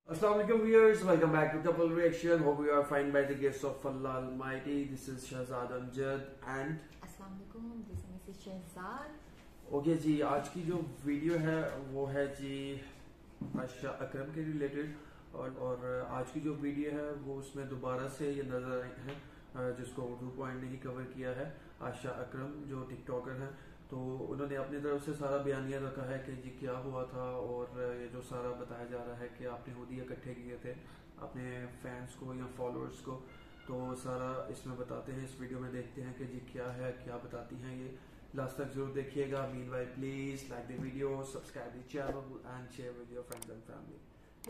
Assalamu alaikum viewers, welcome back to Couple Reaction. Hope you are fine by the grace of Allah Almighty. This is Shahzad Amjad and अस्सलाम वालेकुम, this is Mrs Shahzad. Okay जी, आज की जो video है वो है जी आयशा अकरम के रिलेटेड और आज की जो वीडियो है वो उसमें दोबारा से ये नजर आई है जिसको उर्दू पॉइंट ने ही कवर किया है। आयशा अकरम जो टिकटॉकर हैं तो उन्होंने अपनी तरफ से सारा बयानिया रखा है कि जी क्या हुआ था और ये जो सारा बताया जा रहा है कि आपने हुदिया इकट्ठे किए थे अपने फैंस को या फॉलोअर्स को, तो सारा इसमें बताते हैं। इस वीडियो में देखते हैं कि जी क्या है, क्या बताती हैं ये। लास्ट तक जरूर देखिएगा। Meanwhile please like the video, subscribe the channel and share with your friends and family.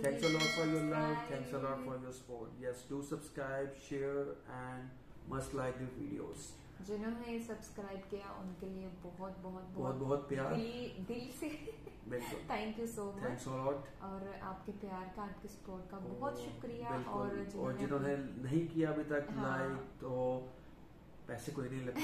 Thanks a lot for your love, thanks a lot for your support. Yes, do subscribe, share and must like the videos. जिन्होंने subscribe किया उनके लिए बहुत बहुत बहुत बहुत प्यार दिल से बिल्कुल thank you so much. Thanks a lot. और आपके प्यार का, आपके सपोर्ट का बहुत शुक्रिया। और जिन्होंने नहीं किया अभी तक लाइक, हाँ। तो पैसे कोई नहीं लगते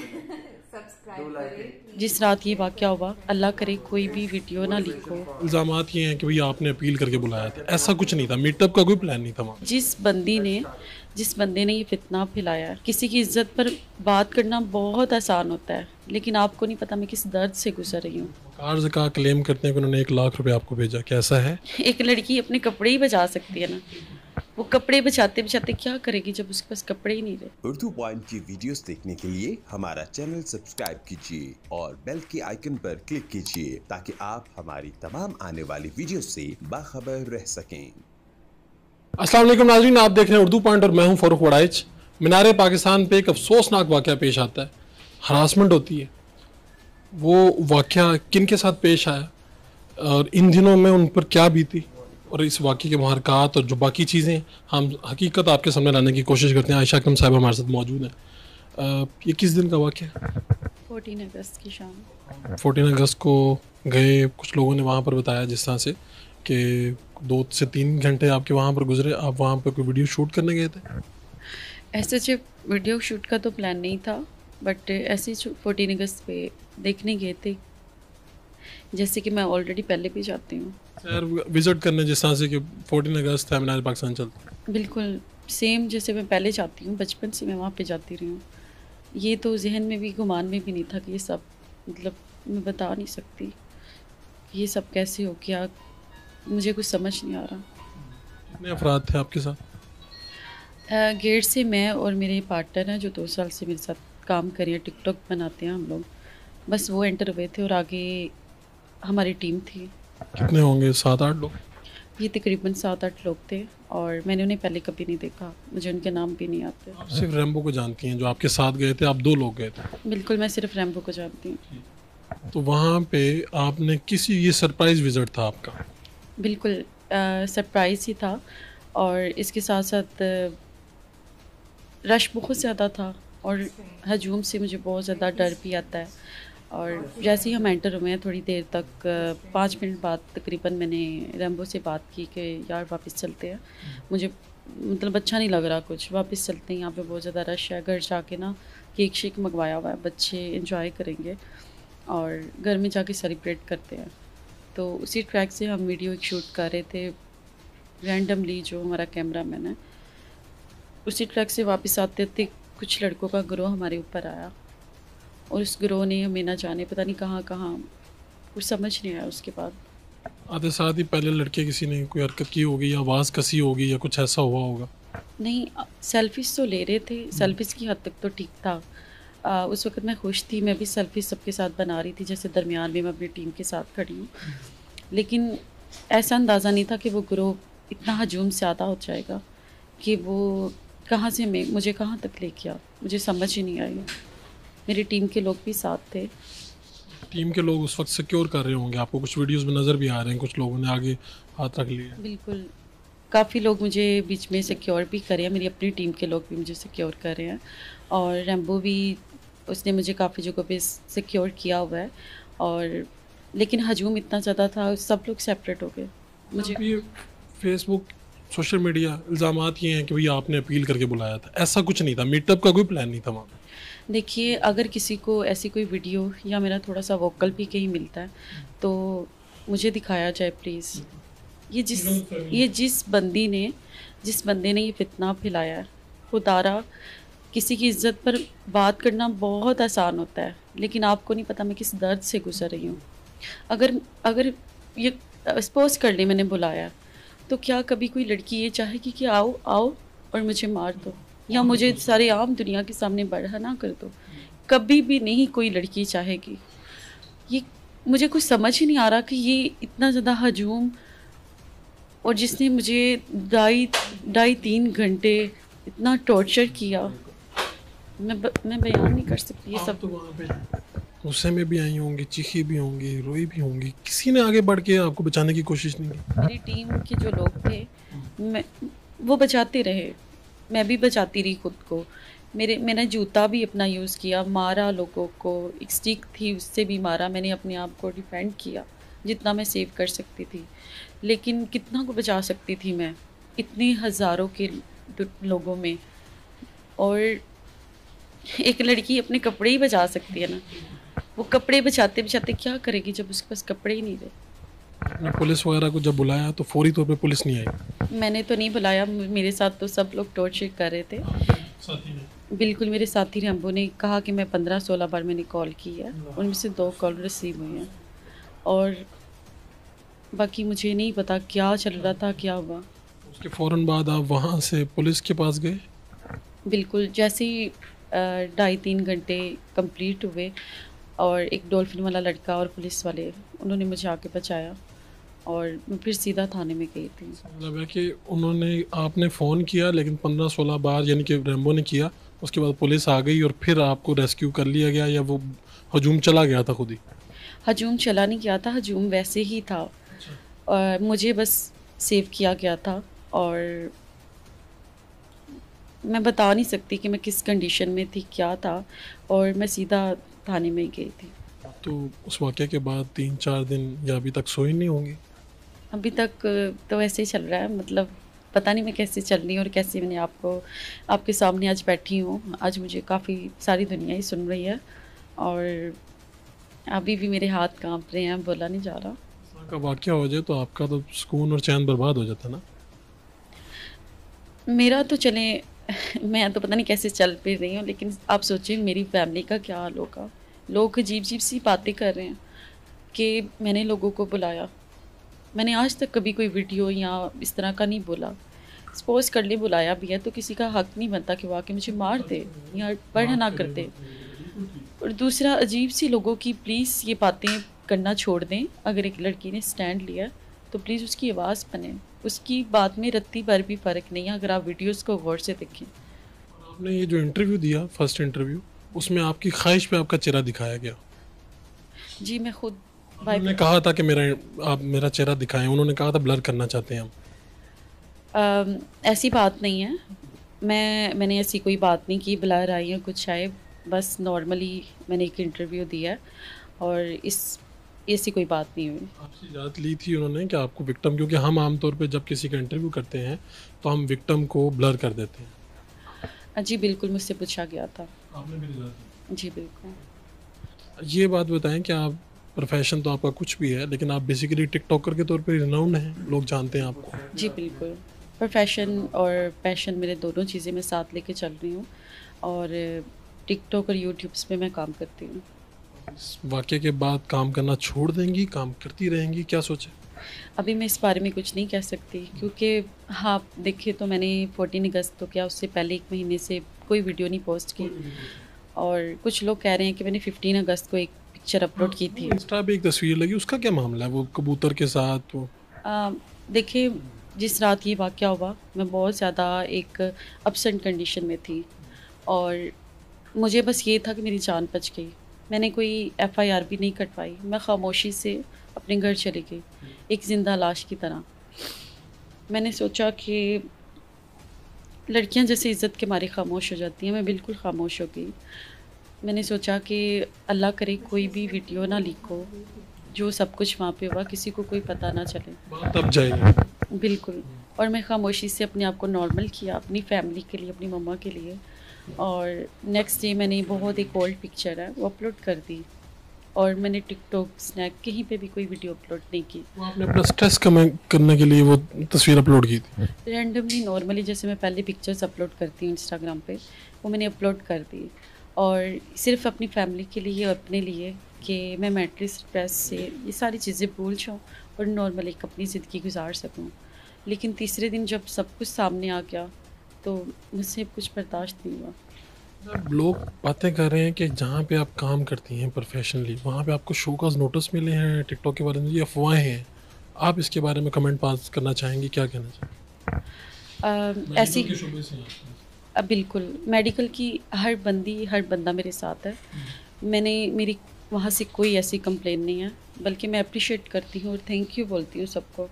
सब्सक्राइब करें। जिस रात ये वाक़या हुआ, अल्लाह करे कोई भी वीडियो ना लीक हो। इल्ज़ामात ये हैं कि भैया आपने अपील करके बुलाया था, ऐसा कुछ नहीं था। मीटअप का कोई प्लान नहीं था वहाँ। जिस बंदे ने ये फितना फैलाया है, किसी की इज्जत पर बात करना बहुत आसान होता है, लेकिन आपको नहीं पता मैं किस दर्द से गुजर रही हूँ। कर्ज का क्लेम करते हैं कि उन्होंने 1 लाख रुपए आपको भेजा, कैसा है? एक लड़की अपने कपड़े ही बचा सकती है ना, वो कपड़े बचाते बचाते क्या करेगी जब उसके पास कपड़े ही नहीं रहे। उर्दू पॉइंट की वीडियोस देखने के लिए हमारा चैनल सब्सक्राइब कीजिए और बेल के आइकन पर क्लिक कीजिए ताकि आप हमारी तमाम आने वाली वीडियोस से बाखबर रह सकें। अस्सलाम वालेकुम नाज़रीन, आप देख रहे हैं उर्दू पॉइंट और मैं हूं फ़ारूक वड़ाइच। मीनारे पाकिस्तान पे एक अफसोसनाक वाक़या पेश आता है, हरासमेंट होती है। वो वाक़या किन के साथ पेश आया और इन दिनों में उन पर क्या बीती और इस वाक़े के मुहरकात और जो बाकी चीज़ें हम हकीकत आपके सामने लाने की कोशिश करते हैं। आयशा अकरम साहब हमारे साथ मौजूद हैं। ये किस दिन का वाक़या है? 14 अगस्त की शाम। 14 अगस्त को गए, कुछ लोगों ने वहाँ पर बताया जिस तरह से कि 2 से 3 घंटे आपके वहाँ पर गुजरे। आप वहाँ पर कोई वीडियो शूट करने गए थे? ऐसे जो वीडियो शूट का तो प्लान नहीं था, बट ऐसे ही 14 अगस्त पे देखने गए थे, जैसे कि मैं ऑलरेडी पहले भी जाती हूँ सर विज़िट करने, जिस तरह से कि 14 अगस्त है मीनार पाकिस्तान चलता। बिल्कुल सेम जैसे मैं पहले जाती हूँ, बचपन से मैं वहाँ पे जाती रही हूँ। ये तो जहन में भी, गुमान में भी नहीं था कि ये सब, मतलब मैं बता नहीं सकती ये सब कैसे हो गया, मुझे कुछ समझ नहीं आ रहा। कितने अफराद थे आपके साथ? गेट से मैं और मेरे पार्टनर हैं जो 2 साल से मेरे साथ काम कर रहे हैं, टिकटॉक बनाते हैं हम लोग, बस वो एंटर हुए थे और आगे हमारी टीम थी। कितने होंगे? 7-8 लोग? ये तकरीबन 7-8 लोग थे और मैंने उन्हें पहले कभी नहीं देखा, मुझे उनके नाम भी नहीं आते। आप सिर्फ रैम्बो को जानती हैं, जो आपके साथ गए थे, आप 2 लोग गए थे? बिल्कुल, मैं सिर्फ रैम्बो को जानती हूँ। तो वहाँ पे आपने किसी, ये सरप्राइज़ विज़िट था आपका? बिल्कुल सरप्राइज़ ही था और इसके साथ साथ रश बहुत ज़्यादा था और हजूम से मुझे बहुत ज़्यादा डर भी आता है। और जैसे ही हम एंटर हुए हैं, थोड़ी देर तक 5 मिनट बाद तकरीबन मैंने रैम्बो से बात की कि यार वापस चलते हैं, मुझे मतलब अच्छा नहीं लग रहा कुछ, वापस चलते हैं, यहाँ पे बहुत ज़्यादा रश है। घर जाके ना केक शेक मंगवाया हुआ है, बच्चे इंजॉय करेंगे और घर में जाके सेलिब्रेट करते हैं। तो उसी ट्रैक से हम वीडियो एक शूट कर रहे थे रैंडमली, जो हमारा कैमरा मैन है, उसी ट्रैक से वापस आते थे कुछ लड़कों का गिरोह हमारे ऊपर आया और उस गिरोह ने हमें ना जाने पता नहीं कहाँ कहाँ, कुछ समझ नहीं आया। उसके बाद आते साथ ही पहले लड़के किसी ने कोई हरकत की होगी या आवाज़ कसी होगी या कुछ ऐसा हुआ होगा? नहीं, सेल्फीज तो ले रहे थे, सेल्फीज की हद तक तो ठीक था। उस वक्त मैं खुश थी, मैं भी सेल्फीज सबके साथ बना रही थी, जैसे दरमियान में मैं अपनी टीम के साथ खड़ी हूँ, लेकिन ऐसा अंदाज़ा नहीं था कि वो गिरोह इतना हजूम ज़्यादा हो जाएगा कि वो कहाँ से मुझे कहाँ तक ले गया, मुझे समझ ही नहीं आई। मेरी टीम के लोग भी साथ थे। टीम के लोग उस वक्त सिक्योर कर रहे होंगे आपको, कुछ वीडियोस में नज़र भी आ रहे हैं, कुछ लोगों ने आगे हाथ रख लिए। बिल्कुल, काफ़ी लोग मुझे बीच में सिक्योर भी कर रहे हैं, मेरी अपनी टीम के लोग भी मुझे सिक्योर कर रहे हैं और रैम्बो भी, उसने मुझे काफ़ी जगहों पे सिक्योर किया हुआ है। और लेकिन हजूम इतना ज़्यादा था, सब लोग सेपरेट हो गए। मुझे ये फेसबुक, सोशल मीडिया, इल्ज़ामात ये हैं कि भैया आपने अपील करके बुलाया था, ऐसा कुछ नहीं था। मीटअप का कोई प्लान नहीं था वहाँ। देखिए, अगर किसी को ऐसी कोई वीडियो या मेरा थोड़ा सा वोकल भी कहीं मिलता है तो मुझे दिखाया जाए प्लीज़। ये जिस बंदे ने ये फितना फैलाया है, खुदारा किसी की इज्जत पर बात करना बहुत आसान होता है, लेकिन आपको नहीं पता मैं किस दर्द से गुजर रही हूँ। अगर ये सपोज कर ले मैंने बुलाया, तो क्या कभी कोई लड़की ये चाहेगी कि आओ आओ और मुझे मार दो या मुझे सारे आम दुनिया के सामने बड़ा ना कर दो? कभी भी नहीं कोई लड़की चाहेगी। ये मुझे कुछ समझ ही नहीं आ रहा कि ये इतना ज़्यादा हजूम, और जिसने मुझे 2.5-3 घंटे इतना टॉर्चर किया, मैं बयान नहीं कर सकती ये सब। तो वहाँ पे गुस्से में भी आई होंगी, चीखी भी होंगी, रोई भी होंगी, किसी ने आगे बढ़ के आपको बचाने की कोशिश नहीं की? मेरी टीम के जो लोग थे वो बचाते रहे, मैं भी बचाती रही खुद को। मैंने जूता भी अपना यूज़ किया, मारा लोगों को, एक स्टिक थी उससे भी मारा, मैंने अपने आप को डिफेंड किया जितना मैं सेव कर सकती थी। लेकिन कितना को बचा सकती थी मैं इतने हज़ारों के लोगों में? और एक लड़की अपने कपड़े ही बचा सकती है ना, वो कपड़े बचाते बचाते क्या करेगी जब उसके पास कपड़े ही नहीं रहे? आपने पुलिस वगैरह को जब बुलाया तो फौरी तौर पे पुलिस नहीं आई? मैंने तो नहीं बुलाया, मेरे साथ तो सब लोग टॉर्चर कर रहे थे। साथी ने? बिल्कुल, मेरे साथी रैम्बो ने कहा कि मैं 15-16 बार मैंने कॉल की है, उनमें से 2 कॉल रिसीव हुई हैं, और बाकी मुझे नहीं पता क्या चल रहा था, क्या हुआ। उसके फ़ौरन बाद आप वहाँ से पुलिस के पास गए? बिल्कुल, जैसे ही 2.5-3 घंटे कंप्लीट हुए और एक डॉल्फिन वाला लड़का और पुलिस वाले उन्होंने मुझे आके बचाया, और मैं फिर सीधा थाने में गई थी। मतलब है कि आपने फ़ोन किया, लेकिन 15-16 बार यानी कि रैम्बो ने किया, उसके बाद पुलिस आ गई और फिर आपको रेस्क्यू कर लिया गया, या वो हजूम चला गया था खुद ही? हजूम चला नहीं गया था, हजूम वैसे ही था, और मुझे बस सेव किया गया था। और मैं बता नहीं सकती कि मैं किस कंडीशन में थी, क्या था, और मैं सीधा थाने में गई थी। तो उस वाक़े के बाद 3-4 दिन या अभी तक सोई नहीं होंगी? अभी तक तो ऐसे ही चल रहा है, मतलब पता नहीं मैं कैसे चल रही हूँ और कैसे मैंने आपके सामने आज बैठी हूँ। आज मुझे काफ़ी सारी दुनिया ही सुन रही है, और अभी भी मेरे हाथ कांप रहे हैं, बोला नहीं जा रहा। का वाक़या हो जाए तो आपका तो सुकून और चैन बर्बाद हो जाता ना? मेरा तो चले मैं तो पता नहीं कैसे चल फिर रही हूँ, लेकिन आप सोचिए मेरी फैमिली का क्या हाल होगा। लोग अजीब सी बातें कर रहे हैं कि मैंने लोगों को बुलाया। मैंने आज तक कभी कोई वीडियो या इस तरह का नहीं बोला। सपोज कर ले बुलाया भी है तो किसी का हक नहीं बनता कि वो आके मुझे मार दे या पढ़ ना कर दे। और दूसरा, अजीब सी लोगों की प्लीज़ ये बातें करना छोड़ दें। अगर एक लड़की ने स्टैंड लिया तो प्लीज़ उसकी आवाज़ बने, उसकी बात में रत्ती भर भी फ़र्क नहीं है अगर आप वीडियोस को गौर से देखें। आपने ये जो इंटरव्यू दिया, फर्स्ट इंटरव्यू, उसमें आपकी ख्वाहिश पे आपका चेहरा दिखाया गया। जी, मैं खुद उन्होंने कहा था कि आप मेरा चेहरा दिखाएं, उन्होंने कहा था ब्लर करना चाहते हैं हम। ऐसी बात नहीं है, मैंने ऐसी कोई बात नहीं की, ब्लर आई है कुछ आए, बस नॉर्मली मैंने एक इंटरव्यू दिया है और ऐसी कोई बात नहीं हुई। आपसे इजाज़त ली थी उन्होंने कि आपको विक्टिम, क्योंकि हम आमतौर पे जब किसी का इंटरव्यू करते हैं तो हम विक्टिम को ब्लर कर देते हैं। जी बिल्कुल, मुझसे पूछा गया था। आपने भी इजाज़त दी? जी बिल्कुल। ये बात बताएं कि आप, प्रोफेशन तो आपका कुछ भी है, लेकिन आप बेसिकली टिकटॉकर के तौर पे रिनाउंड हैं, लोग जानते हैं आपको। जी बिल्कुल, प्रोफेशन और पैशन मेरे दोनों चीज़ें मैं साथ लेके चल रही हूँ, और टिकटॉक और यूट्यूब्स पे मैं काम करती हूँ। इस वाक़ये के बाद काम करना छोड़ देंगी, काम करती रहेंगी, क्या सोचे? अभी मैं इस बारे में कुछ नहीं कह सकती, क्योंकि हाँ देखिए तो मैंने 14 अगस्त तो क्या उससे पहले 1 महीने से कोई वीडियो नहीं पोस्ट की, और कुछ लोग कह रहे हैं कि मैंने 15 अगस्त को एक पिक्चर अपलोड की थी। इंस्टा पे एक तस्वीर लगी, उसका क्या मामला है? वो कबूतर के साथ वो देखिए, जिस रात ये वाक़या हुआ मैं बहुत ज़्यादा एक अपसेट कंडीशन में थी, और मुझे बस ये था कि मेरी जान बच गई। मैंने कोई FIR भी नहीं कटवाई, मैं खामोशी से अपने घर चली गई एक ज़िंदा लाश की तरह। मैंने सोचा कि लड़कियां जैसे इज़्ज़त के मारे खामोश हो जाती हैं, मैं बिल्कुल खामोश हो गई। मैंने सोचा कि अल्लाह करे कोई भी वीडियो ना लीक हो, जो सब कुछ वहाँ पे हुआ किसी को कोई पता ना चले। बात अब जाएगी। बिल्कुल, और मैं खामोशी से अपने आप को नॉर्मल किया, अपनी फैमिली के लिए, अपनी मम्मा के लिए। और नेक्स्ट डे मैंने बहुत एक ओल्ड पिक्चर है वो अपलोड कर दी, और मैंने टिकटॉक, स्नैक कहीं पे भी कोई वीडियो अपलोड नहीं की। वो आपने अपना स्ट्रेस कम करने के लिए वो तस्वीर अपलोड की थी? रैंडमली नॉर्मली जैसे मैं पहले पिक्चर्स अपलोड करती हूँ इंस्टाग्राम पे, वो मैंने अपलोड कर दी, और सिर्फ अपनी फैमिली के लिए और अपने लिए कि मैं मेंटली स्ट्रेस से ये सारी चीज़ें भूल जाऊँ और नॉर्मल एक अपनी ज़िंदगी गुजार सकूँ। लेकिन तीसरे दिन जब सब कुछ सामने आ गया तो मुझसे कुछ बर्दाश्त नहीं हुआ। अब लोग बातें कर रहे हैं कि जहाँ पे आप काम करती हैं प्रोफेशनली वहाँ पे आपको शो कॉज नोटिस मिले हैं टिकटॉक के बारे में, ये अफवाहें हैं। आप इसके बारे में कमेंट पास करना चाहेंगी, क्या कहना चाहेंगे? ऐसी बिल्कुल मेडिकल की हर बंदा मेरे साथ है। मेरी वहाँ से कोई ऐसी कंप्लेन नहीं है, बल्कि मैं अप्रिशिएट करती हूँ और थैंक यू बोलती हूँ सबको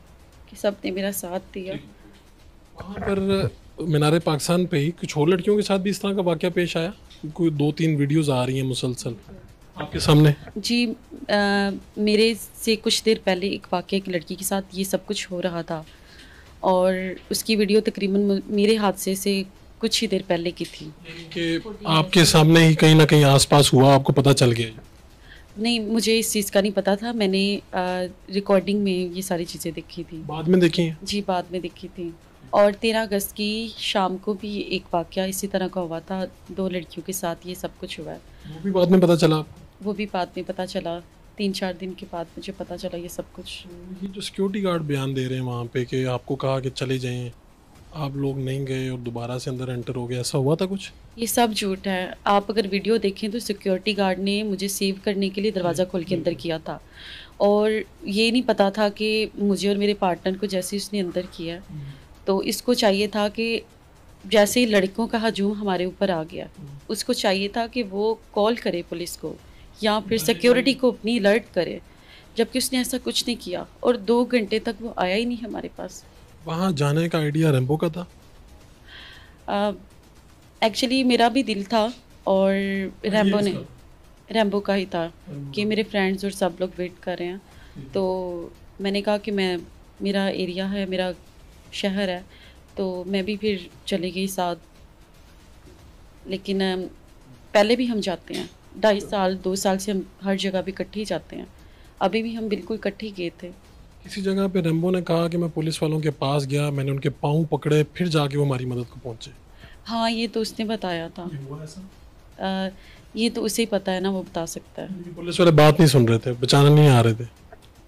कि सब ने मेरा साथ दिया। वहाँ पर मीनारे पाकिस्तान पे ही कुछ और लड़कियों के साथ भी इस तरह का वाक़या पेश आया? कोई 2-3 वीडियोस आ रही हैं मुसलसल आपके सामने? जी, मेरे से कुछ देर पहले एक वाक़या एक लड़की के साथ ये सब कुछ हो रहा था, और उसकी वीडियो तकरीबन मेरे हादसे से कुछ ही देर पहले की थी। कि आपके सामने ही कहीं ना कहीं आसपास हुआ, आपको पता चल गया? नहीं, मुझे इस चीज़ का नहीं पता था। मैंने रिकॉर्डिंग में ये सारी चीज़ें देखी थी। बाद में देखी हैं? जी, बाद में देखी थी। और 13 अगस्त की शाम को भी एक वाक़या इसी तरह का हुआ था, 2 लड़कियों के साथ ये सब कुछ हुआ है। वो भी बाद में पता चला? वो भी बाद में पता चला, 3-4 दिन के बाद मुझे पता चला ये सब कुछ। ये जो सिक्योरिटी गार्ड बयान दे रहे हैं वहाँ पे कि आपको कहा कि चले जाएं, आप लोग नहीं गए और दोबारा से अंदर एंटर हो गए, ऐसा हुआ था कुछ? ये सब झूठ है। आप अगर वीडियो देखें तो सिक्योरिटी गार्ड ने मुझे सेव करने के लिए दरवाज़ा खोल के अंदर किया था, और ये नहीं पता था कि मुझे और मेरे पार्टनर को जैसे उसने अंदर किया, तो इसको चाहिए था कि जैसे ही लड़कों का हजूम हमारे ऊपर आ गया, उसको चाहिए था कि वो कॉल करे पुलिस को या फिर सिक्योरिटी को अपनी अलर्ट करे, जबकि उसने ऐसा कुछ नहीं किया और 2 घंटे तक वो आया ही नहीं हमारे पास। वहाँ जाने का आइडिया रैम्बो का था? एक्चुअली मेरा भी दिल था और रैम्बो का ही था कि मेरे फ्रेंड्स और सब लोग वेट कर रहे हैं, तो मैंने कहा कि मेरा एरिया है, मेरा शहर है, तो मैं भी फिर चली गई साथ। लेकिन पहले भी हम जाते हैं, 2.5 साल 2 साल से हम हर जगह भी इकट्ठे ही जाते हैं। अभी भी हम बिल्कुल इकट्ठे गए थे। किसी जगह पे रैम्बो ने कहा कि मैं पुलिस वालों के पास गया, मैंने उनके पाँव पकड़े, फिर जाके वो हमारी मदद को पहुँचे। हाँ, ये तो उसने बताया था। ये हुआ ऐसा? ये तो उसे ही पता है ना, वो बता सकता है। पुलिस वाले बात नहीं सुन रहे थे, बचाने नहीं आ रहे थे?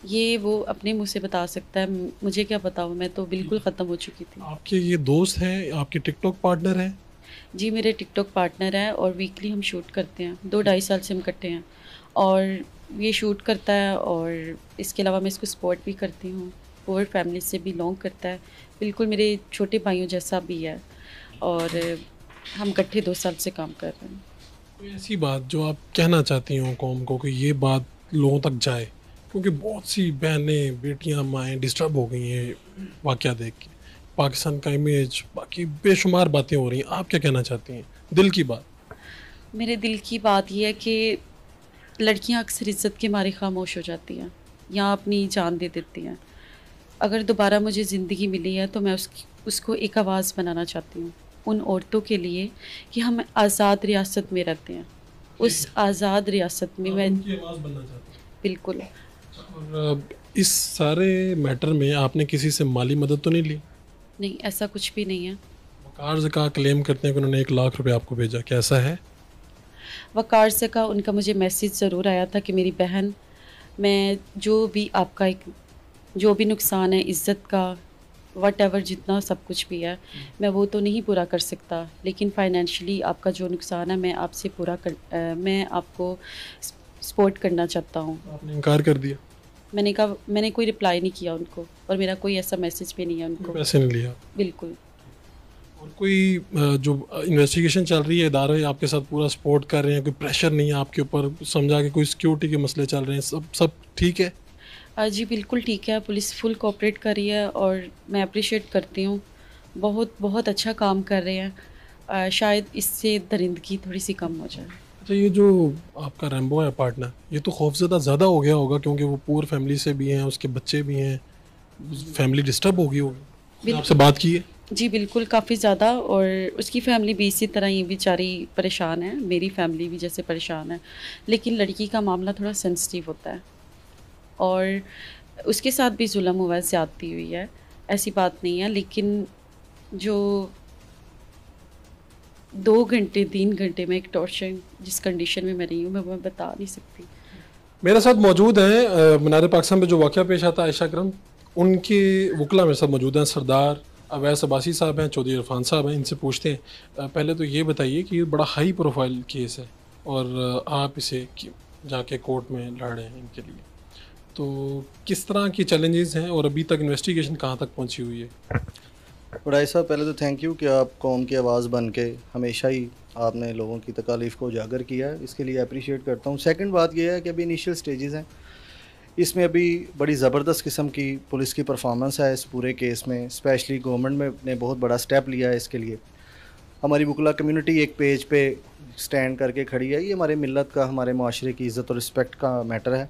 ये वो अपने मुंह से बता सकता है, मुझे क्या पता, मैं तो बिल्कुल ख़त्म हो चुकी थी। आपके ये दोस्त हैं, आपके टिकटॉक पार्टनर हैं? जी, मेरे टिकटॉक पार्टनर है और वीकली हम शूट करते हैं। 2-2.5 साल से हम इकट्ठे हैं, और ये शूट करता है और इसके अलावा मैं इसको सपोर्ट भी करती हूँ। पुअर फैमिली से बिलोंग करता है, बिल्कुल मेरे छोटे भाइयों जैसा भी है, और हम इकट्ठे 2 साल से काम कर रहे हैं। कोई ऐसी बात जो आप कहना चाहती हो कौम को कि ये बात लोगों तक जाए, क्योंकि बहुत सी बहनें, बेटियां, माएँ डिस्टर्ब हो गई हैं वाक़या देख के, पाकिस्तान का इमेज, बाकी बेशुमार बातें हो रही हैं, आप क्या कहना चाहती हैं दिल की बात? मेरे दिल की बात यह है कि लड़कियां अक्सर इज़्ज़त के मारे खामोश हो जाती हैं या अपनी जान दे देती हैं। अगर दोबारा मुझे ज़िंदगी मिली है तो मैं उसको एक आवाज़ बनाना चाहती हूँ उन औरतों के लिए कि हम आज़ाद रियासत में रहते हैं। उस आज़ाद रियासत में मैं उनकी आवाज़ बनना चाहती हूँ। बिल्कुल। और इस सारे मैटर में आपने किसी से माली मदद तो नहीं ली? नहीं, ऐसा कुछ भी नहीं है। वकार ज़का क्लेम करते हैं कि उन्होंने 1 लाख रुपए आपको भेजा, क्या ऐसा है? वकार से का उनका मुझे मैसेज ज़रूर आया था कि मेरी बहन, मैं जो भी आपका जो भी नुकसान है इज़्ज़त का, वट जितना सब कुछ भी है, मैं वो तो नहीं पूरा कर सकता, लेकिन फाइनेंशियली आपका जो नुकसान है मैं आपसे मैं आपको सपोर्ट करना चाहता हूँ। आपने इनकार कर दिया? मैंने कहा, मैंने कोई रिप्लाई नहीं किया उनको, और मेरा कोई ऐसा मैसेज भी नहीं है उनको। पैसे नहीं लिया? बिल्कुल। और कोई जो इन्वेस्टिगेशन चल रही है, इदारे आपके साथ पूरा सपोर्ट कर रहे हैं, कोई प्रेशर नहीं है आपके ऊपर, समझा कि कोई सिक्योरिटी के मसले चल रहे हैं, सब ठीक है? जी बिल्कुल ठीक है, पुलिस फुल कोऑपरेट कर रही है और मैं अप्रिशिएट करती हूँ। बहुत अच्छा काम कर रहे हैं। शायद इससे दरिंदगी थोड़ी सी कम हो जाए। अच्छा, ये जो आपका रैम्बो है पार्टनर, ये तो खौफज़दा ज़्यादा हो गया होगा, क्योंकि वो पूर फैमिली से भी हैं, उसके बच्चे भी हैं, फैमिली डिस्टर्ब हो गई होगी। आपसे बात की है? जी बिल्कुल, काफ़ी ज़्यादा। और उसकी फैमिली भी इसी तरह ही बेचारी परेशान है, मेरी फैमिली भी जैसे परेशान है। लेकिन लड़की का मामला थोड़ा सेंसिटिव होता है और उसके साथ भी जुल्म हुआ है, ज़्यादती हुई है, ऐसी बात नहीं है। लेकिन जो 2 घंटे 3 घंटे में एक टॉर्चर जिस कंडीशन में मैं रही हूँ, मैं बता नहीं सकती। मेरे साथ मौजूद हैं मीनार पाकिस्तान में जो वाक़या पेश आता है आयशा अकरम, उनके वकला मेरे साथ मौजूद हैं। सरदार अवैस अब्बासी साहब हैं, चौधरी इरफान साहब हैं। इनसे पूछते हैं पहले तो ये बताइए कि ये बड़ा हाई प्रोफाइल केस है और आप इसे जाके कोर्ट में लड़ रहे हैं इनके लिए, तो किस तरह की चैलेंजेस हैं और अभी तक इन्वेस्टिगेशन कहाँ तक पहुँची हुई है? उड़ाई साहब, पहले तो थैंक यू कि आप कौम की आवाज़ बन के हमेशा ही आपने लोगों की तकालीफ़ को उजागर किया है, इसके लिए अप्रिशिएट करता हूँ। सेकंड बात यह है कि अभी इनिशियल स्टेजेस हैं, इसमें अभी बड़ी ज़बरदस्त किस्म की पुलिस की परफॉर्मेंस है इस पूरे केस में। स्पेशली गवर्नमेंट ने बहुत बड़ा स्टेप लिया है इसके लिए। हमारी वकला कम्युनिटी एक पेज पे स्टैंड करके खड़ी है। ये हमारे मिलत का, हमारे माशरे की इज़्ज़त और रिस्पेक्ट का मैटर है।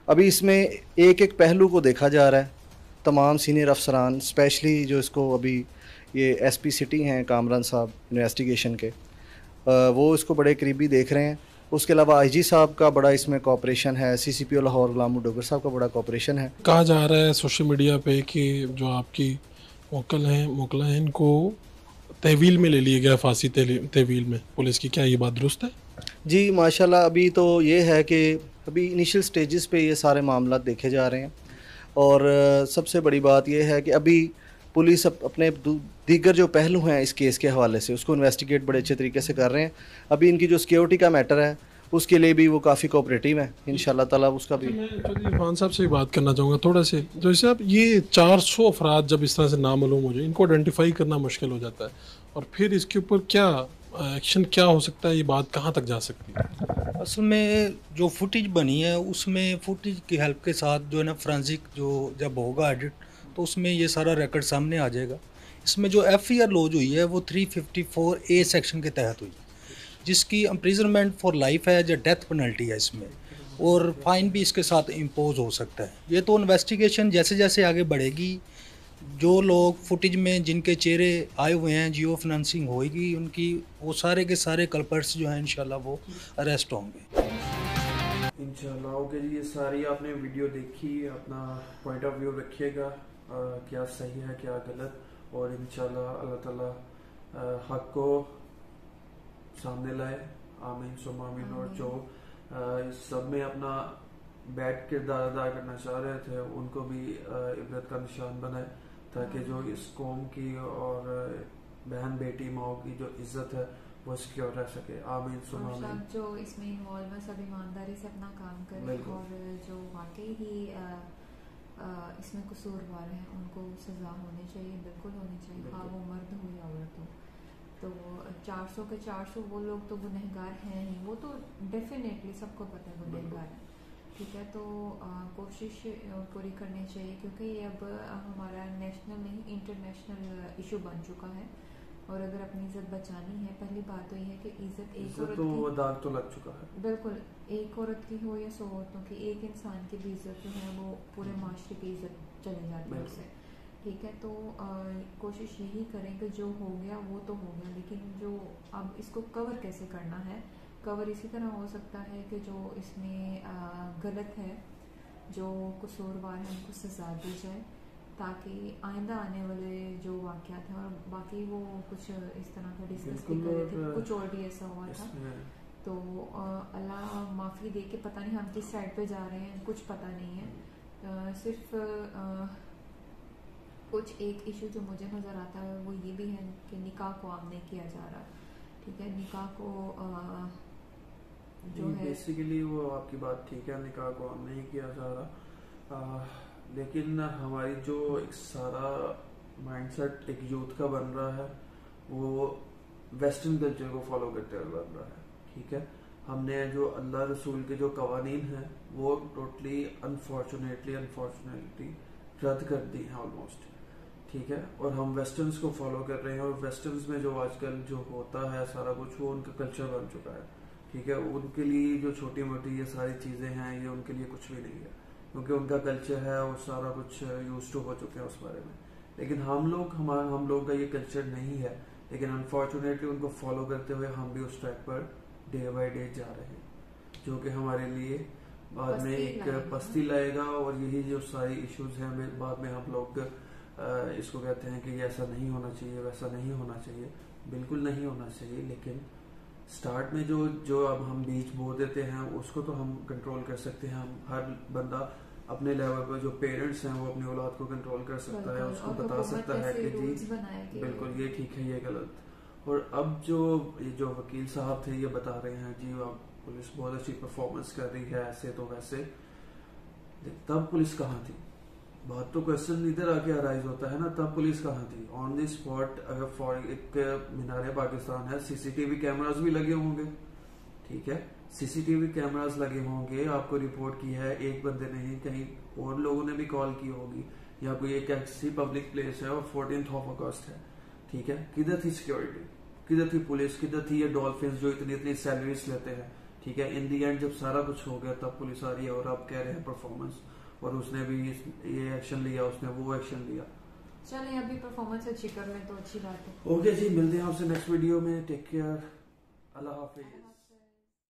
अभी इसमें एक एक पहलू को देखा जा रहा है। तमाम सीनियर अफसरान, स्पेशली जो इसको अभी ये एसपी सिटी हैं कामरान साहब इन्वेस्टिगेशन के, वो इसको बड़े करीबी देख रहे हैं। उसके अलावा आईजी साहब का बड़ा इसमें कोऑपरेशन है, सीसीपीओ लाहौर गुलाम डोगर साहब का बड़ा कोऑपरेशन है। कहा जा रहा है सोशल मीडिया पे कि जो आपकी मोकला हैं इनको तहवील में ले लिया गया, फांसी तहवील में पुलिस की, क्या ये बात दुरुस्त है? जी माशाल्लाह, अभी तो ये है कि अभी इनिशियल स्टेजेस पे ये सारे मामला देखे जा रहे हैं और सबसे बड़ी बात ये है कि अभी पुलिस अपने दीगर जो पहलू हैं इस केस के हवाले से उसको इन्वेस्टिगेट बड़े अच्छे तरीके से कर रहे हैं। अभी इनकी जो सिक्योरिटी का मैटर है उसके लिए भी वो काफ़ी कोऑपरेटिव है, इंशाल्लाह ताला उसका भी। मैं चौधरी इरफान साहब से भी बात करना चाहूँगा थोड़ा से। जैसे आप ये 400 अफराद जब इस तरह से नामालूम हो जाए, इनको आइडेंटिफाई करना मुश्किल हो जाता है और फिर इसके ऊपर क्या एक्शन क्या हो सकता है, ये बात कहाँ तक जा सकती है? असल में जो फुटेज बनी है उसमें फुटेज की हेल्प के साथ जो है ना फोरेंसिक जो जब होगा एडिट तो उसमें ये सारा रिकॉर्ड सामने आ जाएगा। इसमें जो एफआईआर लॉज हुई है वो 354A सेक्शन के तहत हुई, जिसकी इम्प्रिजनमेंट फॉर लाइफ है या डेथ पेनल्टी है इसमें, और फाइन भी इसके साथ इम्पोज हो सकता है। ये तो इन्वेस्टिगेशन जैसे जैसे आगे बढ़ेगी, जो लोग फुटेज में जिनके चेहरे आए हुए हैं, जियो फाइनेंसिंग होएगी उनकी, वो सारे के सारे कल्पर्ट्स जो हैं इंशाल्लाह वो अरेस्ट होंगे इंशाल्लाह। ओके जी, ये सारी आपने वीडियो देखी, अपना पॉइंट ऑफ व्यू रखिएगा, क्या सही है क्या गलत, और इंशाल्लाह अल्लाह ताला हक को सामने लाए, आमीन सुम आमीन। और जो इस सब में अपना बैड किरदार अदा करना चाह रहे थे उनको भी इबरत का निशान बनाए, ताकि जो इस कौम की और बहन बेटी माओ की जो इज्जत है वो सिक्योर रह सके, आमीन सुम आमीन। जो इसमें इन्वॉल्व है सब ईमानदारी से अपना काम करें और जो वाकई ही इसमें कसूरवार हैं उनको सजा होनी चाहिए, बिल्कुल होनी चाहिए, हाँ वो मर्द हो या औरत हो। तो 400 के 400 वो लोग तो गुनहगार हैं ही, वो तो डेफिनेटली सबको पता है गुनहगार है, ठीक है। तो कोशिश पूरी करनी चाहिए, क्योंकि ये अब हमारा नेशनल नहीं इंटरनेशनल इशू बन चुका है, और अगर अपनी इज्जत बचानी है, पहली बात तो ये है कि इज्जत एक औरत तो की दाग तो लग चुका है, बिल्कुल, एक औरत की हो या 100 औरतों की, एक इंसान की भी इज्जत जो है वो पूरे माशरे की इज्जत चली जाती है उससे, ठीक है। तो कोशिश यही करें कि जो हो गया वो तो हो गया, लेकिन जो अब इसको कवर कैसे करना है, कवर इसी तरह हो सकता है कि जो इसमें गलत है, जो कसूरवार है उनको सजा दी जाए, ताकि आइंदा आने वाले जो वाक़यात हैं, और बाकी वो कुछ इस तरह का डिस्कस भी कर रहे थे, कुछ और भी ऐसा हुआ था, तो अल्लाह माफ़ी दे के, पता नहीं हम किस साइड पे जा रहे हैं कुछ पता नहीं है। सिर्फ कुछ एक इशू जो मुझे नज़र आता है वो ये भी है कि निकाह को आम नहीं किया जा रहा, ठीक है। निकाह को जो है बेसिकली वो आपकी बात ठीक है, निकाह को आम नहीं किया जा रहा, लेकिन हमारी जो एक सारा माइंडसेट एक यूथ का बन रहा है वो वेस्टर्न कल्चर को फॉलो करते हुए बन रहा है, ठीक है। हमने जो अल्लाह रसूल के जो कवानीन हैं वो टोटली अनफॉर्चुनेटली रद्द कर दी हैं ऑलमोस्ट, ठीक है, और हम वेस्टर्न्स को फॉलो कर रहे हैं, और वेस्टर्न्स में जो आजकल जो होता है सारा कुछ वो उनका कल्चर बन चुका है, ठीक है। उनके लिए जो छोटी मोटी ये सारी चीज़ें हैं ये उनके लिए कुछ भी नहीं है, क्योंकि उनका कल्चर है वो सारा कुछ यूज टू हो चुके हैं उस बारे में, लेकिन हम लोग का ये कल्चर नहीं है, लेकिन अनफॉर्चुनेटली उनको फॉलो करते हुए हम भी उस track per day by day जा रहे हैं, जो कि हमारे लिए बाद में एक पस्ती लाएगा। और यही जो सारी इश्यूज हैं हमें बाद में हम लोग इसको कहते हैं कि ऐसा नहीं होना चाहिए, वैसा नहीं होना चाहिए, बिल्कुल नहीं होना चाहिए। लेकिन स्टार्ट में जो अब हम बीच बो देते हैं उसको तो हम कंट्रोल कर सकते हैं। हम हर बंदा अपने लेवल पर, जो पेरेंट्स हैं वो अपनी औलाद को कंट्रोल कर सकता है, उसको बता सकता है कि जी बिल्कुल ये ठीक है, ये गलत। और अब जो वकील साहब थे ये बता रहे हैं जी अब पुलिस बहुत अच्छी परफॉर्मेंस कर रही है, ऐसे तो वैसे। तब पुलिस कहाँ थी? बात तो क्वेश्चन इधर आके अराइज होता है ना, तब पुलिस कहाँ थी? ऑन द स्पॉट अगर फॉर एक मीनार पाकिस्तान है, सीसीटीवी कैमरास भी लगे होंगे, ठीक है, सीसीटीवी कैमरास लगे होंगे, आपको रिपोर्ट की है एक बंदे ने, कहीं और लोगों ने भी कॉल की होगी, या कोई एक ऐसी पब्लिक प्लेस है और 14th अगस्त है, ठीक है, किधर थी सिक्योरिटी, किधर थी पुलिस, किधर थी ये डॉल्फिन जो इतनी सैलरीज लेते हैं, ठीक है। इन दी एंड जब सारा कुछ हो गया तब पुलिस आ रही है और आप कह रहे हैं परफॉर्मेंस, और उसने भी ये एक्शन लिया, उसने वो एक्शन लिया। चलें अभी परफॉर्मेंस अच्छी कर लें तो अच्छी बात है। ओके जी, मिलते हैं आपसे नेक्स्ट वीडियो में। टेक केयर, अल्लाह हाफिज।